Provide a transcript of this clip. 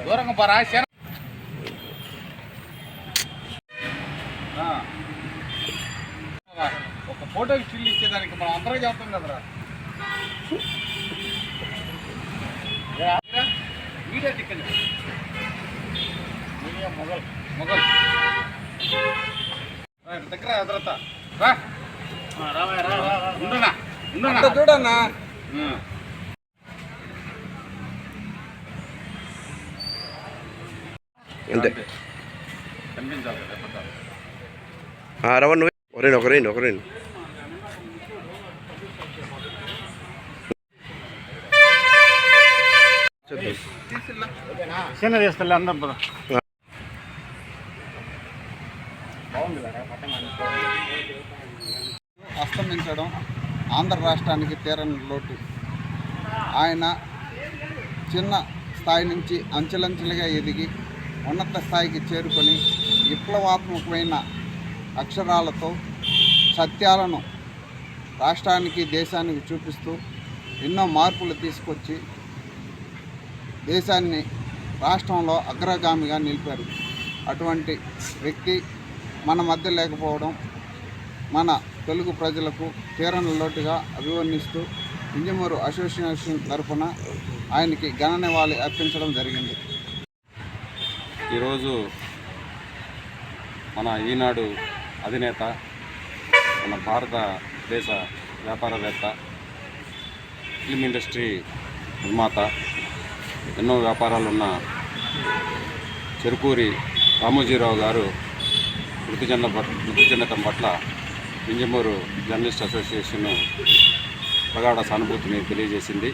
దూరంగా పరా ఒక ఫోటోకి చిల్లు ఇచ్చేదానికి మనం అందరూ చెప్తాం కదరా. మీడియా టికెట్ మొగల్ మొగల్ దగ్గర ఎదురతా చూడన్నా. అంతే కనిపించాలి. రవణ్ ఒకరేండి చిన్న తీస్తా అందరం అస్తమించడం ఆంధ్ర రాష్ట్రానికి తీరని లోటు. ఆయన చిన్న స్థాయి నుంచి అంచెలంచెలుగా ఎదిగి ఉన్నత స్థాయికి చేరుకొని విప్లవాత్మకమైన అక్షరాలతో సత్యాలను రాష్ట్రానికి దేశానికి చూపిస్తూ ఎన్నో మార్పులు తీసుకొచ్చి దేశాన్ని రాష్ట్రంలో అగ్రగామిగా నిలిపారు. అటువంటి వ్యక్తి మన మధ్య లేకపోవడం మన తెలుగు ప్రజలకు తీరని లోటుగా అభివర్ణిస్తూ వింజమూరు అసోసియేషన్ తరఫున ఆయనకి ఘన నివాళి అర్పించడం జరిగింది. ఈరోజు మన ఈనాడు అధినేత, మన భారతదేశ వ్యాపారవేత్త, ఫిల్మ్ ఇండస్ట్రీ నిర్మాత, ఎన్నో వ్యాపారాలున్న చెరుకూరి రామోజీరావు గారు మృతి చెందటం పట్ల వింజమూరు జర్నలిస్ట్ అసోసియేషన్ ప్రగాఢ సానుభూతిని తెలియజేసింది.